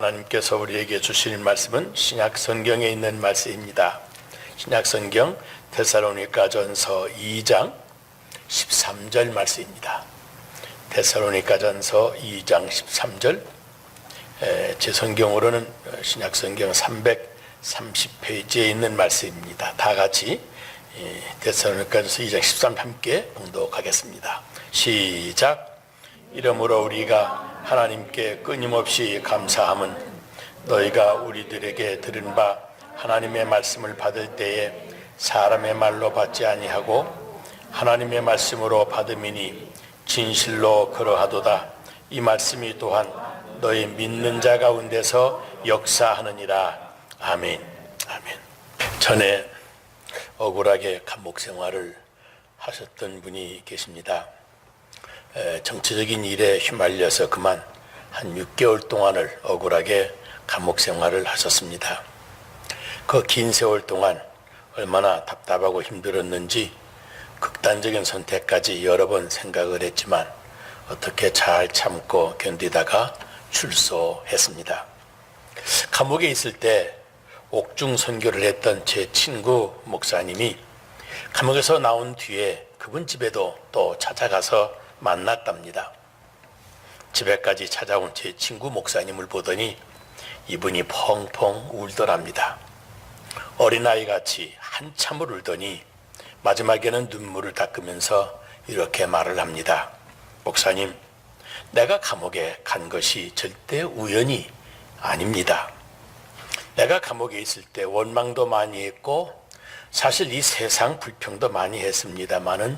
하나님께서 우리에게 주시는 말씀은 신약 성경에 있는 말씀입니다. 신약 성경 데살로니가전서 2장 13절 말씀입니다. 데살로니가전서 2장 13절, 제 성경으로는 신약 성경 330페이지에 있는 말씀입니다. 다 같이 데살로니가전서 2장 13 함께 봉독하겠습니다. 시작. 이러므로 우리가 하나님께 끊임없이 감사함은 너희가 우리들에게 들은 바 하나님의 말씀을 받을 때에 사람의 말로 받지 아니하고 하나님의 말씀으로 받음이니 진실로 그러하도다. 이 말씀이 또한 너희 믿는 자 가운데서 역사하느니라. 아멘. 아멘. 전에 억울하게 감옥 생활을 하셨던 분이 계십니다. 정치적인 일에 휘말려서 그만 한 6개월 동안을 억울하게 감옥 생활을 하셨습니다. 그 긴 세월 동안 얼마나 답답하고 힘들었는지 극단적인 선택까지 여러 번 생각을 했지만 어떻게 잘 참고 견디다가 출소했습니다. 감옥에 있을 때 옥중 선교를 했던 제 친구 목사님이 감옥에서 나온 뒤에 그분 집에도 또 찾아가서 만났답니다. 집에까지 찾아온 제 친구 목사님을 보더니 이분이 펑펑 울더랍니다. 어린아이같이 한참을 울더니 마지막에는 눈물을 닦으면서 이렇게 말을 합니다. 목사님, 내가 감옥에 간 것이 절대 우연이 아닙니다. 내가 감옥에 있을 때 원망도 많이 했고 사실 이 세상 불평도 많이 했습니다마는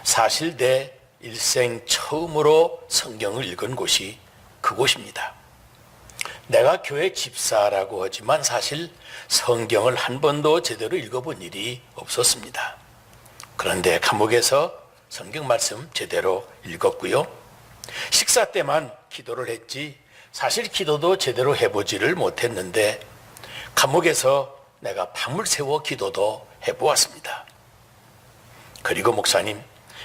사실 내 일생 처음으로 성경을 읽은 곳이 그곳입니다. 내가 교회 집사라고 하지만 사실 성경을 한 번도 제대로 읽어본 일이 없었습니다. 그런데 감옥에서 성경 말씀 제대로 읽었고요. 식사 때만 기도를 했지 사실 기도도 제대로 해보지를 못했는데 감옥에서 내가 밤을 새워 기도도 해보았습니다. 그리고 목사님,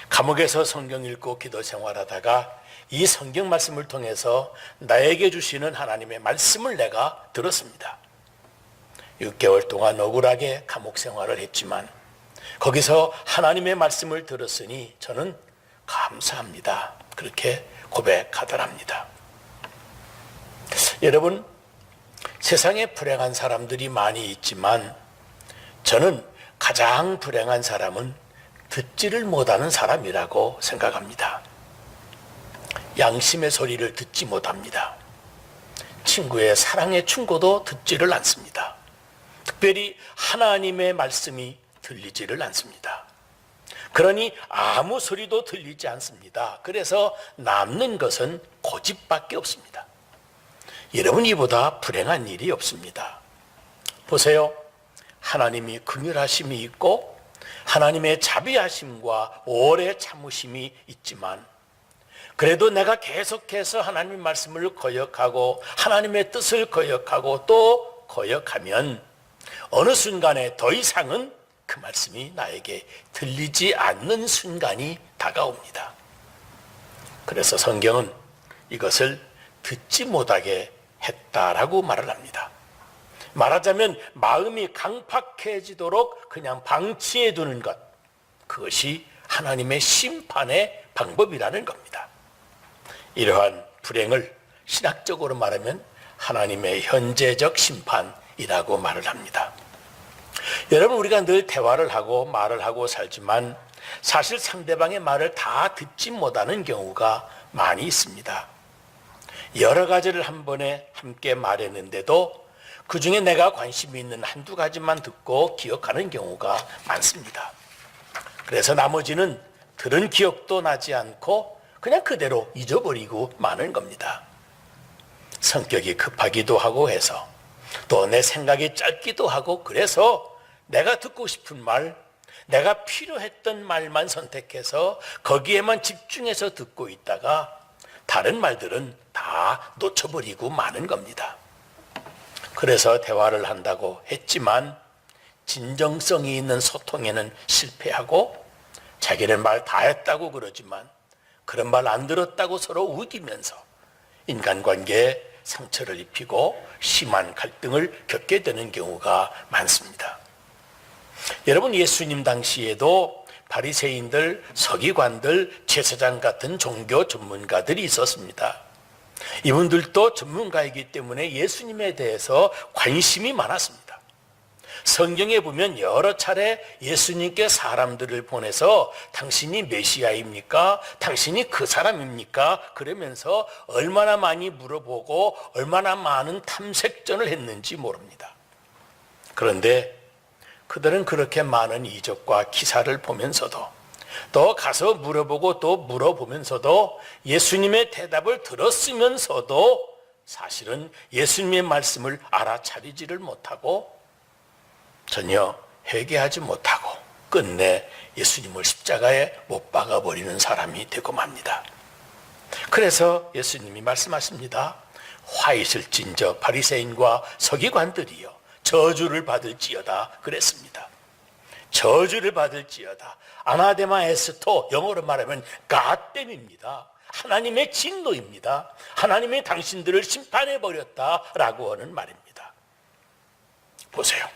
감옥에서 성경 읽고 기도 생활하다가 이 성경 말씀을 통해서 나에게 주시는 하나님의 말씀을 내가 들었습니다. 6개월 동안 억울하게 감옥 생활을 했지만 거기서 하나님의 말씀을 들었으니 저는 감사합니다. 그렇게 고백하더랍니다. 여러분, 세상에 불행한 사람들이 많이 있지만 저는 가장 불행한 사람은 듣지를 못하는 사람이라고 생각합니다. 양심의 소리를 듣지 못합니다. 친구의 사랑의 충고도 듣지를 않습니다. 특별히 하나님의 말씀이 들리지를 않습니다. 그러니 아무 소리도 들리지 않습니다. 그래서 남는 것은 고집밖에 없습니다. 여러분, 이보다 불행한 일이 없습니다. 보세요. 하나님이 긍휼하심이 있고 하나님의 자비하심과 오래 참으심이 있지만 그래도 내가 계속해서 하나님의 말씀을 거역하고 하나님의 뜻을 거역하고 또 거역하면 어느 순간에 더 이상은 그 말씀이 나에게 들리지 않는 순간이 다가옵니다. 그래서 성경은 이것을 듣지 못하게 했다라고 말을 합니다. 말하자면 마음이 강팍해지도록 그냥 방치해 두는 것, 그것이 하나님의 심판의 방법이라는 겁니다. 이러한 불행을 신학적으로 말하면 하나님의 현재적 심판이라고 말을 합니다. 여러분, 우리가 늘 대화를 하고 말을 하고 살지만 사실 상대방의 말을 다 듣지 못하는 경우가 많이 있습니다. 여러 가지를 한 번에 함께 말했는데도 그 중에 내가 관심이 있는 한두 가지만 듣고 기억하는 경우가 많습니다. 그래서 나머지는 들은 기억도 나지 않고 그냥 그대로 잊어버리고 마는 겁니다. 성격이 급하기도 하고 해서 또 내 생각이 짧기도 하고 그래서 내가 듣고 싶은 말, 내가 필요했던 말만 선택해서 거기에만 집중해서 듣고 있다가 다른 말들은 다 놓쳐버리고 마는 겁니다. 그래서 대화를 한다고 했지만 진정성이 있는 소통에는 실패하고 자기는 말 다 했다고 그러지만 그런 말 안 들었다고 서로 우기면서 인간관계에 상처를 입히고 심한 갈등을 겪게 되는 경우가 많습니다. 여러분, 예수님 당시에도 바리새인들, 서기관들, 제사장 같은 종교 전문가들이 있었습니다. 이분들도 전문가이기 때문에 예수님에 대해서 관심이 많았습니다. 성경에 보면 여러 차례 예수님께 사람들을 보내서 당신이 메시아입니까? 당신이 그 사람입니까? 그러면서 얼마나 많이 물어보고 얼마나 많은 탐색전을 했는지 모릅니다. 그런데 그들은 그렇게 많은 이적과 기사를 보면서도 또 가서 물어보고 또 물어보면서도 예수님의 대답을 들었으면서도 사실은 예수님의 말씀을 알아차리지를 못하고 전혀 회개하지 못하고 끝내 예수님을 십자가에 못 박아버리는 사람이 되고 맙니다. 그래서 예수님이 말씀하십니다. 화 있을진저 바리새인과 서기관들이여 저주를 받을지어다 그랬습니다. 저주를 받을지어다. 아나데마 에스토, 영어로 말하면 갓댐입니다. 하나님의 진노입니다. 하나님이 당신들을 심판해버렸다라고 하는 말입니다. 보세요.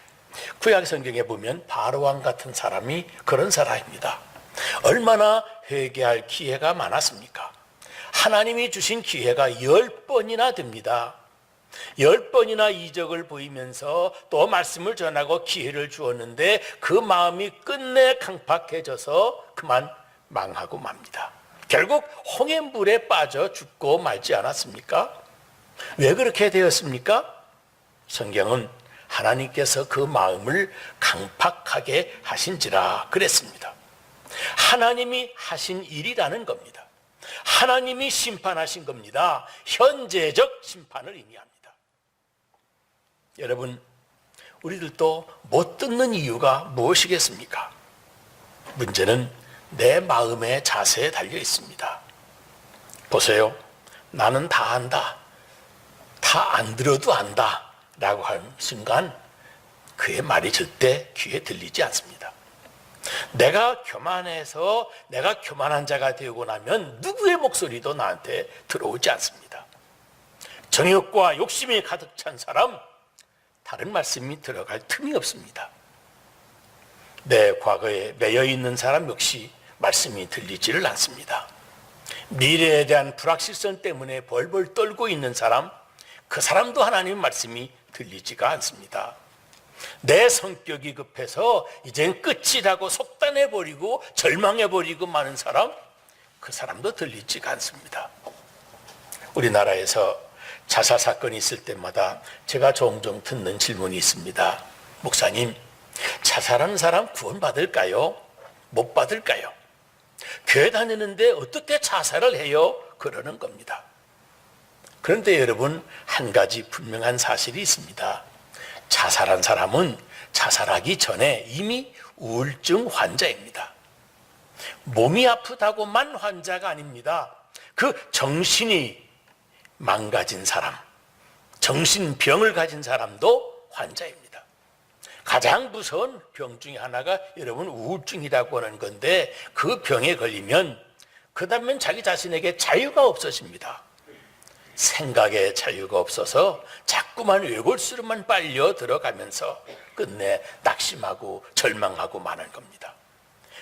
구약 성경에 보면 바로왕 같은 사람이 그런 사람입니다. 얼마나 회개할 기회가 많았습니까? 하나님이 주신 기회가 10번이나 됩니다. 10번이나 이적을 보이면서 또 말씀을 전하고 기회를 주었는데 그 마음이 끝내 강팍해져서 그만 망하고 맙니다. 결국 홍해물에 빠져 죽고 말지 않았습니까? 왜 그렇게 되었습니까? 성경은 하나님께서 그 마음을 강팍하게 하신지라 그랬습니다. 하나님이 하신 일이라는 겁니다. 하나님이 심판하신 겁니다. 현재적 심판을 의미합니다. 여러분, 우리들도 못 듣는 이유가 무엇이겠습니까? 문제는 내 마음의 자세에 달려 있습니다. 보세요. 나는 다 안다. 다 안 들어도 안다. 라고 하는 순간 그의 말이 절대 귀에 들리지 않습니다. 내가 교만해서 내가 교만한 자가 되고 나면 누구의 목소리도 나한테 들어오지 않습니다. 정욕과 욕심이 가득 찬 사람, 다른 말씀이 들어갈 틈이 없습니다. 내 과거에 매여 있는 사람 역시 말씀이 들리지를 않습니다. 미래에 대한 불확실성 때문에 벌벌 떨고 있는 사람, 그 사람도 하나님의 말씀이 들리지가 않습니다. 내 성격이 급해서 이젠 끝이라고 속단해버리고 절망해버리고 마는 사람, 그 사람도 들리지가 않습니다. 우리나라에서 자살 사건이 있을 때마다 제가 종종 듣는 질문이 있습니다. 목사님, 자살하는 사람 구원받을까요? 못 받을까요? 교회 다니는데 어떻게 자살을 해요? 그러는 겁니다. 그런데 여러분, 한 가지 분명한 사실이 있습니다. 자살한 사람은 자살하기 전에 이미 우울증 환자입니다. 몸이 아프다고만 환자가 아닙니다. 그 정신이 망가진 사람, 정신병을 가진 사람도 환자입니다. 가장 무서운 병 중에 하나가 여러분 우울증이라고 하는 건데, 그 병에 걸리면 그 다음엔 자기 자신에게 자유가 없어집니다. 생각의 자유가 없어서 자꾸만 외골수로만 빨려 들어가면서 끝내 낙심하고 절망하고 마는 겁니다.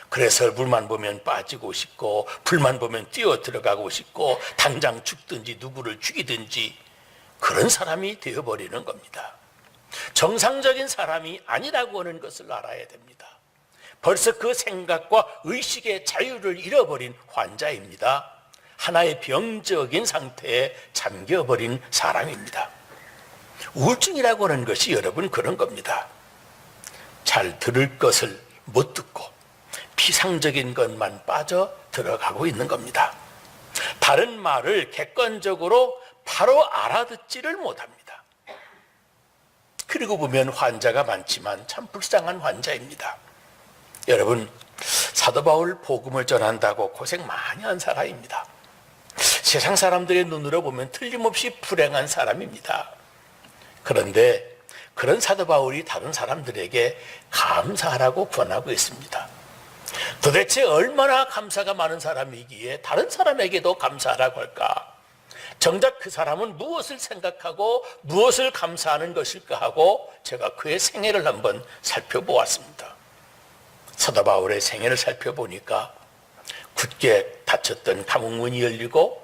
그래서 물만 보면 빠지고 싶고 불만 보면 뛰어 들어가고 싶고 당장 죽든지 누구를 죽이든지 그런 사람이 되어버리는 겁니다. 정상적인 사람이 아니라고 하는 것을 알아야 됩니다. 벌써 그 생각과 의식의 자유를 잃어버린 환자입니다. 하나의 병적인 상태에 잠겨버린 사람입니다. 우울증이라고 하는 것이 여러분 그런 겁니다. 잘 들을 것을 못 듣고 피상적인 것만 빠져 들어가고 있는 겁니다. 다른 말을 객관적으로 바로 알아듣지를 못합니다. 그리고 보면 환자가 많지만 참 불쌍한 환자입니다. 여러분, 사도 바울 복음을 전한다고 고생 많이 한 사람입니다. 세상 사람들의 눈으로 보면 틀림없이 불행한 사람입니다. 그런데 그런 사도 바울이 다른 사람들에게 감사하라고 권하고 있습니다. 도대체 얼마나 감사가 많은 사람이기에 다른 사람에게도 감사하라고 할까? 정작 그 사람은 무엇을 생각하고 무엇을 감사하는 것일까 하고 제가 그의 생애를 한번 살펴보았습니다. 사도 바울의 생애를 살펴보니까 굳게 닫혔던 감옥문이 열리고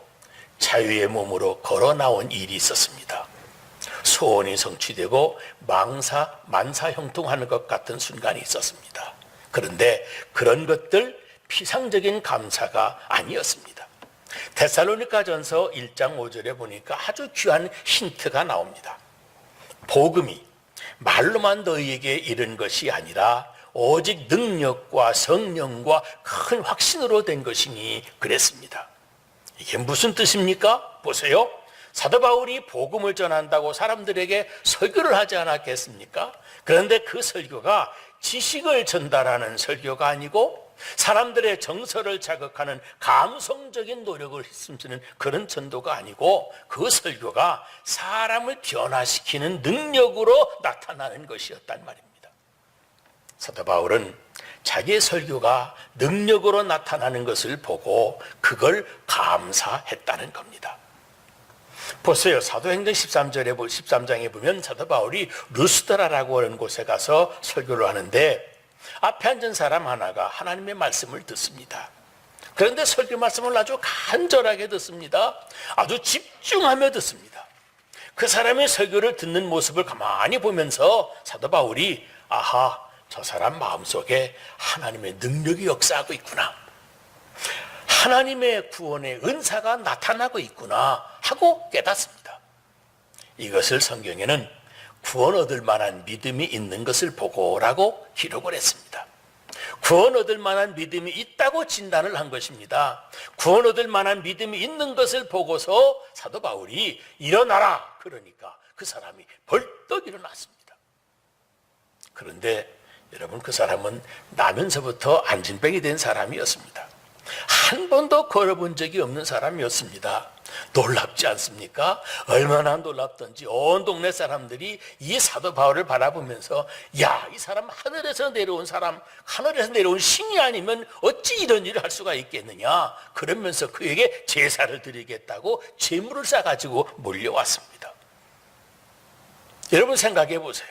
자유의 몸으로 걸어 나온 일이 있었습니다. 소원이 성취되고 만사 형통하는 것 같은 순간이 있었습니다. 그런데 그런 것들 피상적인 감사가 아니었습니다. 데살로니가전서 1장 5절에 보니까 아주 귀한 힌트가 나옵니다. 복음이 말로만 너희에게 이른 것이 아니라 오직 능력과 성령과 큰 확신으로 된 것이니 그랬습니다. 이게 무슨 뜻입니까? 보세요. 사도 바울이 복음을 전한다고 사람들에게 설교를 하지 않았겠습니까? 그런데 그 설교가 지식을 전달하는 설교가 아니고 사람들의 정서를 자극하는 감성적인 노력을 힘쓰는 그런 전도가 아니고 그 설교가 사람을 변화시키는 능력으로 나타나는 것이었단 말입니다. 사도 바울은 자기의 설교가 능력으로 나타나는 것을 보고 그걸 감사했다는 겁니다. 보세요. 사도행전 13장에 보면 사도 바울이 루스드라라고 하는 곳에 가서 설교를 하는데 앞에 앉은 사람 하나가 하나님의 말씀을 듣습니다. 그런데 설교 말씀을 아주 간절하게 듣습니다. 아주 집중하며 듣습니다. 그 사람의 설교를 듣는 모습을 가만히 보면서 사도 바울이 아하, 저 사람 마음속에 하나님의 능력이 역사하고 있구나. 하나님의 구원의 은사가 나타나고 있구나 하고 깨닫습니다. 이것을 성경에는 구원 얻을 만한 믿음이 있는 것을 보고라고 기록을 했습니다. 구원 얻을 만한 믿음이 있다고 진단을 한 것입니다. 구원 얻을 만한 믿음이 있는 것을 보고서 사도 바울이 일어나라 그러니까 그 사람이 벌떡 일어났습니다. 그런데 여러분, 그 사람은 나면서부터 안진뱅이 된 사람이었습니다. 한 번도 걸어본 적이 없는 사람이었습니다. 놀랍지 않습니까? 얼마나 놀랍던지 온 동네 사람들이 이 사도 바울을 바라보면서 야, 이 사람 하늘에서 내려온 사람, 하늘에서 내려온 신이 아니면 어찌 이런 일을 할 수가 있겠느냐, 그러면서 그에게 제사를 드리겠다고 제물을 싸가지고 몰려왔습니다. 여러분 생각해 보세요.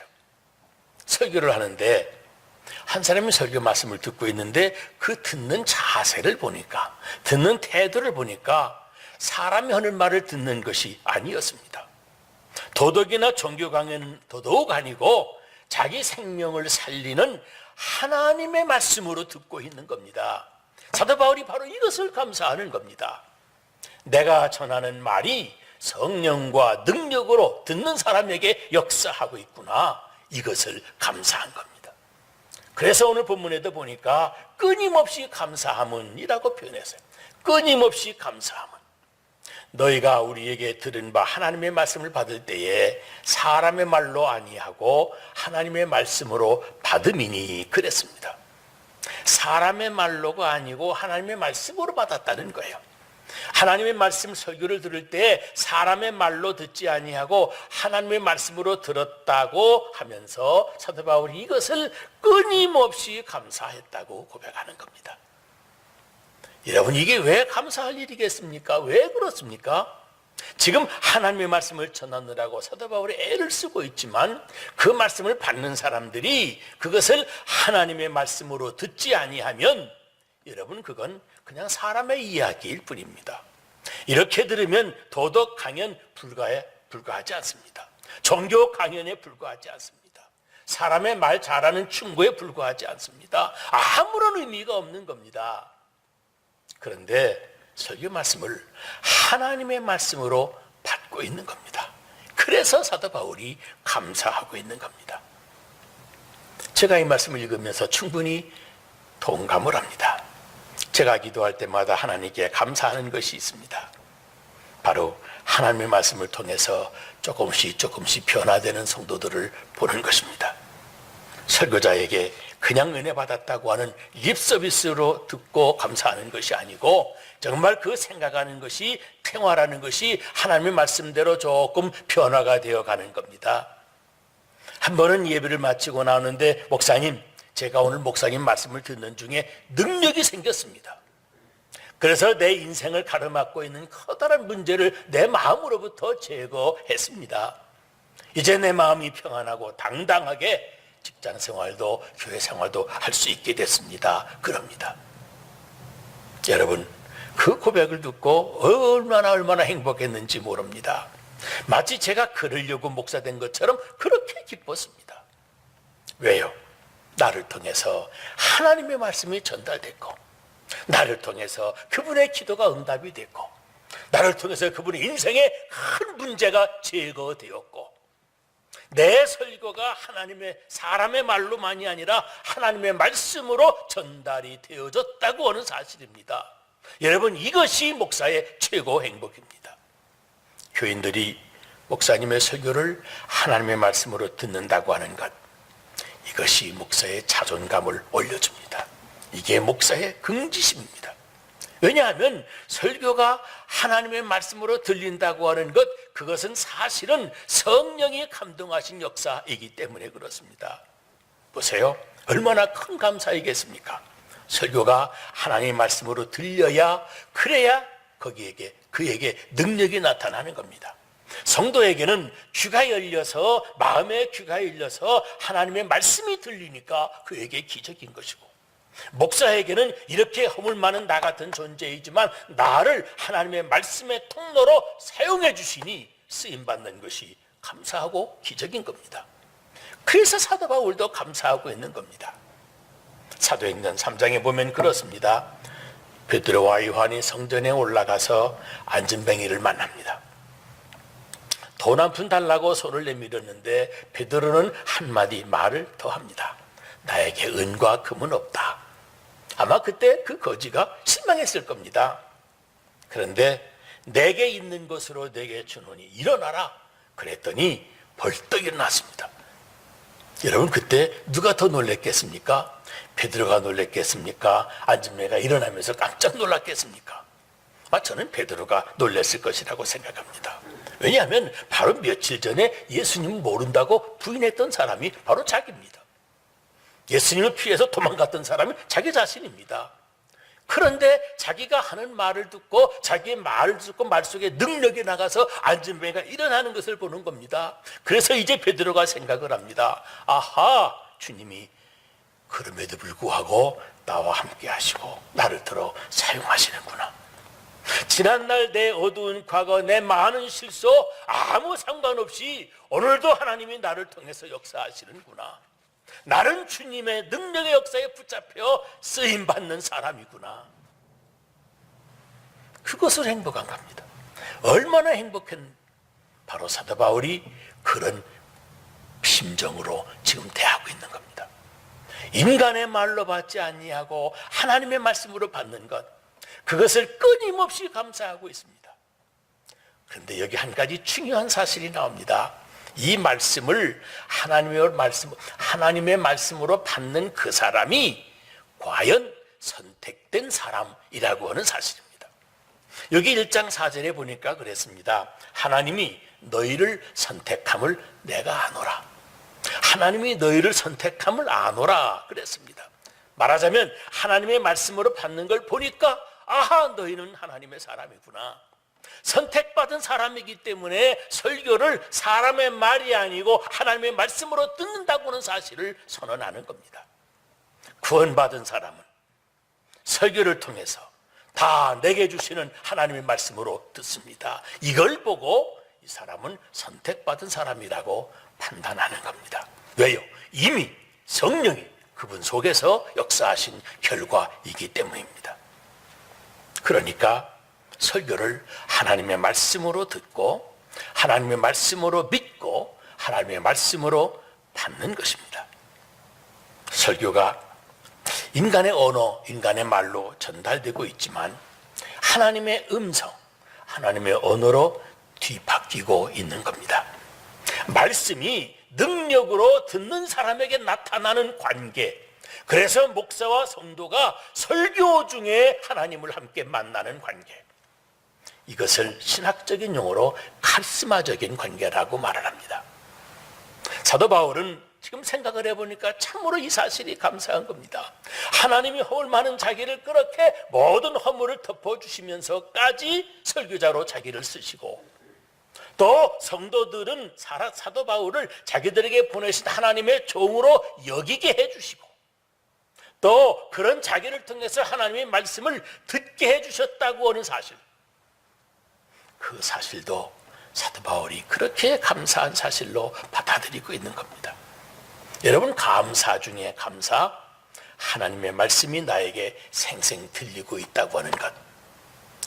설교를 하는데 한 사람이 설교 말씀을 듣고 있는데 그 듣는 자세를 보니까, 듣는 태도를 보니까 사람이 하는 말을 듣는 것이 아니었습니다. 도덕이나 종교 강연은 더더욱 아니고 자기 생명을 살리는 하나님의 말씀으로 듣고 있는 겁니다. 사도 바울이 바로 이것을 감사하는 겁니다. 내가 전하는 말이 성령과 능력으로 듣는 사람에게 역사하고 있구나, 이것을 감사한 겁니다. 그래서 오늘 본문에도 보니까 끊임없이 감사함은이라고 표현했어요. 끊임없이 감사함은. 너희가 우리에게 들은 바 하나님의 말씀을 받을 때에 사람의 말로 아니하고 하나님의 말씀으로 받음이니 그랬습니다. 사람의 말로가 아니고 하나님의 말씀으로 받았다는 거예요. 하나님의 말씀 설교를 들을 때 사람의 말로 듣지 아니하고 하나님의 말씀으로 들었다고 하면서 사도 바울이 이것을 끊임없이 감사했다고 고백하는 겁니다. 여러분, 이게 왜 감사할 일이겠습니까? 왜 그렇습니까? 지금 하나님의 말씀을 전하느라고 사도 바울이 애를 쓰고 있지만 그 말씀을 받는 사람들이 그것을 하나님의 말씀으로 듣지 아니하면 여러분, 그건 그냥 사람의 이야기일 뿐입니다. 이렇게 들으면 도덕 강연 불과하지 않습니다. 종교 강연에 불과하지 않습니다. 사람의 말 잘하는 충고에 불과하지 않습니다. 아무런 의미가 없는 겁니다. 그런데 설교 말씀을 하나님의 말씀으로 받고 있는 겁니다. 그래서 사도 바울이 감사하고 있는 겁니다. 제가 이 말씀을 읽으면서 충분히 동감을 합니다. 제가 기도할 때마다 하나님께 감사하는 것이 있습니다. 바로 하나님의 말씀을 통해서 조금씩 변화되는 성도들을 보는 것입니다. 설교자에게 그냥 은혜 받았다고 하는 립 서비스로 듣고 감사하는 것이 아니고 정말 그 생각하는 것이, 생활하는 것이 하나님의 말씀대로 조금 변화가 되어 가는 겁니다. 한 번은 예배를 마치고 나오는데 목사님, 제가 오늘 목사님 말씀을 듣는 중에 능력이 생겼습니다. 그래서 내 인생을 가로막고 있는 커다란 문제를 내 마음으로부터 제거했습니다. 이제 내 마음이 평안하고 당당하게 직장 생활도 교회 생활도 할 수 있게 됐습니다. 그럽니다. 여러분, 그 고백을 듣고 얼마나 행복했는지 모릅니다. 마치 제가 그러려고 목사 된 것처럼 그렇게 기뻤습니다. 왜요? 나를 통해서 하나님의 말씀이 전달됐고, 나를 통해서 그분의 기도가 응답이 됐고, 나를 통해서 그분의 인생의 큰 문제가 제거되었고, 내 설교가 하나님의 사람의 말로만이 아니라 하나님의 말씀으로 전달이 되어졌다고 하는 사실입니다. 여러분, 이것이 목사의 최고 행복입니다. 교인들이 목사님의 설교를 하나님의 말씀으로 듣는다고 하는 것, 이것이 목사의 자존감을 올려줍니다. 이게 목사의 긍지심입니다. 왜냐하면 설교가 하나님의 말씀으로 들린다고 하는 것, 그것은 사실은 성령이 감동하신 역사이기 때문에 그렇습니다. 보세요. 얼마나 큰 감사이겠습니까? 설교가 하나님의 말씀으로 들려야, 그래야 그에게 능력이 나타나는 겁니다. 성도에게는 귀가 열려서, 마음의 귀가 열려서 하나님의 말씀이 들리니까 그에게 기적인 것이고, 목사에게는 이렇게 허물 많은 나 같은 존재이지만 나를 하나님의 말씀의 통로로 사용해 주시니 쓰임받는 것이 감사하고 기적인 겁니다. 그래서 사도 바울도 감사하고 있는 겁니다. 사도행전 3장에 보면 그렇습니다. 베드로와 요한이 성전에 올라가서 안진뱅이를 만납니다. 돈 한 푼 달라고 손을 내밀었는데 베드로는 한마디 말을 더합니다. 나에게 은과 금은 없다. 아마 그때 그 거지가 실망했을 겁니다. 그런데 내게 있는 것으로 내게 주노니 일어나라. 그랬더니 벌떡 일어났습니다. 여러분, 그때 누가 더 놀랬겠습니까? 베드로가 놀랬겠습니까? 안진뱅이가 일어나면서 깜짝 놀랐겠습니까? 저는 베드로가 놀랐을 것이라고 생각합니다. 왜냐하면 바로 며칠 전에 예수님을 모른다고 부인했던 사람이 바로 자기입니다. 예수님을 피해서 도망갔던 사람이 자기 자신입니다. 그런데 자기가 하는 말을 듣고, 자기의 말을 듣고 말 속에 능력이 나가서 안진뱅이가 일어나는 것을 보는 겁니다. 그래서 이제 베드로가 생각을 합니다. 아하, 주님이 그럼에도 불구하고 나와 함께 하시고 나를 들어 사용하시는구나. 지난날 내 어두운 과거, 내 많은 실수 아무 상관없이 오늘도 하나님이 나를 통해서 역사하시는구나. 나는 주님의 능력의 역사에 붙잡혀 쓰임받는 사람이구나. 그것을 행복한 겁니다. 얼마나 행복한, 바로 사도 바울이 그런 심정으로 지금 대하고 있는 겁니다. 인간의 말로 받지 아니하고 하나님의 말씀으로 받는 것, 그것을 끊임없이 감사하고 있습니다. 그런데 여기 한 가지 중요한 사실이 나옵니다. 이 말씀을 하나님의 말씀으로 받는 그 사람이 과연 선택된 사람이라고 하는 사실입니다. 여기 1장 4절에 보니까 그랬습니다. 하나님이 너희를 선택함을 내가 아노라. 하나님이 너희를 선택함을 아노라 그랬습니다. 말하자면 하나님의 말씀으로 받는 걸 보니까, 아하, 너희는 하나님의 사람이구나. 선택받은 사람이기 때문에 설교를 사람의 말이 아니고 하나님의 말씀으로 듣는다고 하는 사실을 선언하는 겁니다. 구원받은 사람은 설교를 통해서 다 내게 주시는 하나님의 말씀으로 듣습니다. 이걸 보고 이 사람은 선택받은 사람이라고 판단하는 겁니다. 왜요? 이미 성령이 그분 속에서 역사하신 결과이기 때문입니다. 그러니까 설교를 하나님의 말씀으로 듣고 하나님의 말씀으로 믿고 하나님의 말씀으로 받는 것입니다. 설교가 인간의 언어, 인간의 말로 전달되고 있지만 하나님의 음성, 하나님의 언어로 뒤바뀌고 있는 겁니다. 말씀이 능력으로 듣는 사람에게 나타나는 관계, 그래서 목사와 성도가 설교 중에 하나님을 함께 만나는 관계, 이것을 신학적인 용어로 카리스마적인 관계라고 말을 합니다. 사도 바울은 지금 생각을 해보니까 참으로 이 사실이 감사한 겁니다. 하나님이 허물 많은 자기를 그렇게 모든 허물을 덮어주시면서까지 설교자로 자기를 쓰시고, 또 성도들은 사도 바울을 자기들에게 보내신 하나님의 종으로 여기게 해주시고, 또 그런 자기를 통해서 하나님의 말씀을 듣게 해주셨다고 하는 사실, 그 사실도 사도 바울이 그렇게 감사한 사실로 받아들이고 있는 겁니다. 여러분, 감사 중에 감사, 하나님의 말씀이 나에게 생생 들리고 있다고 하는 것,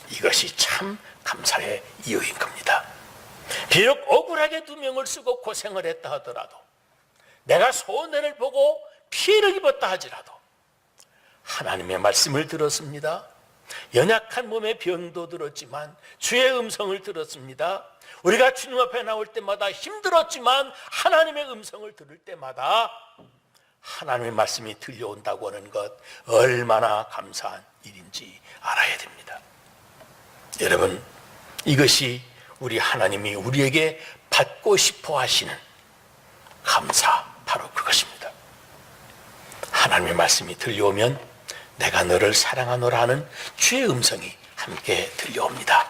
이것이 참 감사의 이유인 겁니다. 비록 억울하게 두 명을 쓰고 고생을 했다 하더라도, 내가 손해를 보고 피해를 입었다 하지라도 하나님의 말씀을 들었습니다. 연약한 몸의 병도 들었지만 주의 음성을 들었습니다. 우리가 주님 앞에 나올 때마다 힘들었지만 하나님의 음성을 들을 때마다 하나님의 말씀이 들려온다고 하는 것, 얼마나 감사한 일인지 알아야 됩니다. 여러분, 이것이 우리 하나님이 우리에게 받고 싶어 하시는 감사, 바로 그것입니다. 하나님의 말씀이 들려오면 내가 너를 사랑하노라 하는 주의 음성이 함께 들려옵니다.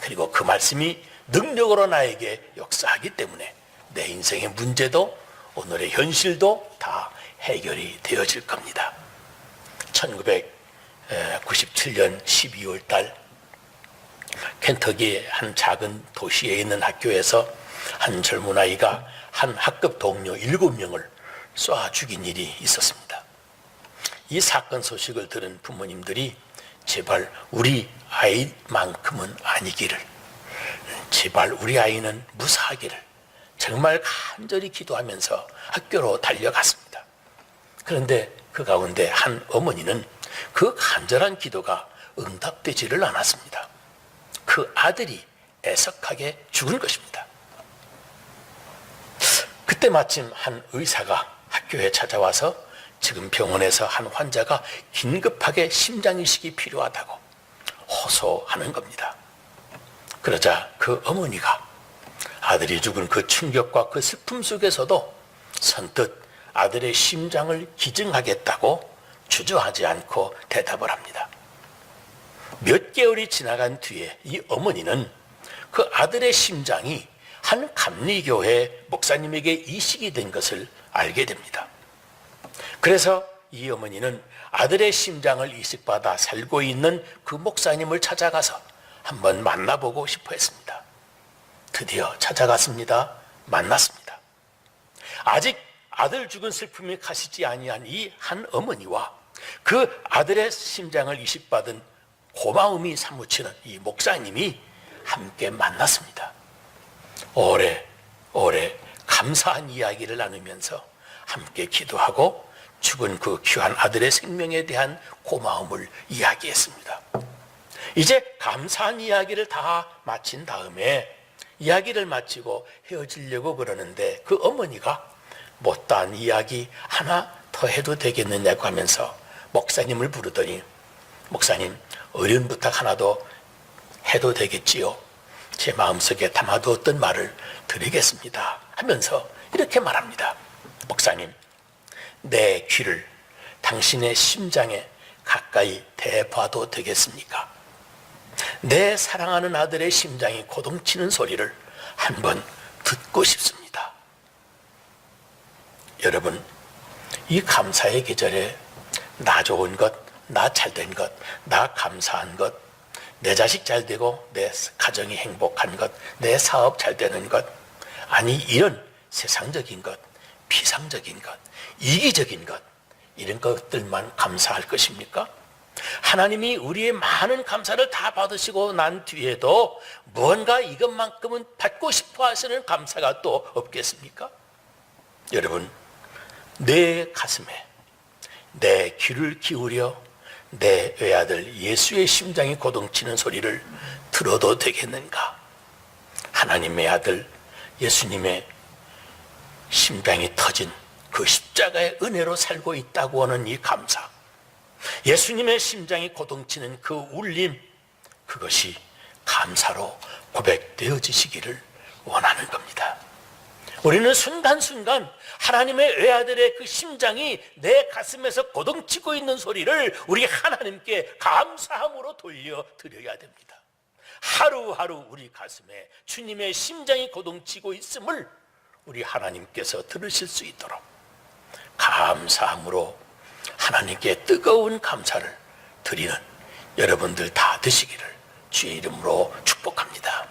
그리고 그 말씀이 능력으로 나에게 역사하기 때문에 내 인생의 문제도 오늘의 현실도 다 해결이 되어질 겁니다. 1997년 12월 달 켄터기의 한 작은 도시에 있는 학교에서 한 젊은 아이가 한 학급 동료 7명을 쏴 죽인 일이 있었습니다. 이 사건 소식을 들은 부모님들이 제발 우리 아이만큼은 아니기를, 제발 우리 아이는 무사하기를 정말 간절히 기도하면서 학교로 달려갔습니다. 그런데 그 가운데 한 어머니는 그 간절한 기도가 응답되지를 않았습니다. 그 아들이 애석하게 죽은 것입니다. 그때 마침 한 의사가 학교에 찾아와서 지금 병원에서 한 환자가 긴급하게 심장이식이 필요하다고 호소하는 겁니다. 그러자 그 어머니가 아들이 죽은 그 충격과 그 슬픔 속에서도 선뜻 아들의 심장을 기증하겠다고 주저하지 않고 대답을 합니다. 몇 개월이 지나간 뒤에 이 어머니는 그 아들의 심장이 한 감리교회 목사님에게 이식이 된 것을 알게 됩니다. 그래서 이 어머니는 아들의 심장을 이식받아 살고 있는 그 목사님을 찾아가서 한번 만나보고 싶어 했습니다. 드디어 찾아갔습니다. 만났습니다. 아직 아들 죽은 슬픔이 가시지 아니한 이 한 어머니와 그 아들의 심장을 이식받은 고마움이 사무치는 이 목사님이 함께 만났습니다. 오래 감사한 이야기를 나누면서 함께 기도하고 죽은 그 귀한 아들의 생명에 대한 고마움을 이야기했습니다. 이제 감사한 이야기를 다 마친 다음에 이야기를 마치고 헤어지려고 그러는데 그 어머니가 못다한 이야기 하나 더 해도 되겠느냐고 하면서 목사님을 부르더니, 목사님, 어려운 부탁 하나 더 해도 되겠지요? 제 마음속에 담아두었던 말을 드리겠습니다 하면서 이렇게 말합니다. 목사님, 내 귀를 당신의 심장에 가까이 대봐도 되겠습니까? 내 사랑하는 아들의 심장이 고동치는 소리를 한번 듣고 싶습니다. 여러분, 이 감사의 계절에 나 좋은 것, 나 잘된 것, 나 감사한 것, 내 자식 잘 되고 내 가정이 행복한 것, 내 사업 잘 되는 것, 아니 이런 세상적인 것, 피상적인 것, 이기적인 것, 이런 것들만 감사할 것입니까? 하나님이 우리의 많은 감사를 다 받으시고 난 뒤에도 무언가 이것만큼은 받고 싶어 하시는 감사가 또 없겠습니까? 여러분, 내 가슴에 내 귀를 기울여 내 외아들 예수의 심장이 고동치는 소리를 들어도 되겠는가? 하나님의 아들 예수님의 심장이 터진 그 십자가의 은혜로 살고 있다고 하는 이 감사, 예수님의 심장이 고동치는 그 울림, 그것이 감사로 고백되어지시기를 원하는 겁니다. 우리는 순간순간 하나님의 외아들의 그 심장이 내 가슴에서 고동치고 있는 소리를 우리 하나님께 감사함으로 돌려드려야 됩니다. 하루하루 우리 가슴에 주님의 심장이 고동치고 있음을 우리 하나님께서 들으실 수 있도록 감사함으로 하나님께 뜨거운 감사를 드리는 여러분들 다 되시기를 주의 이름으로 축복합니다.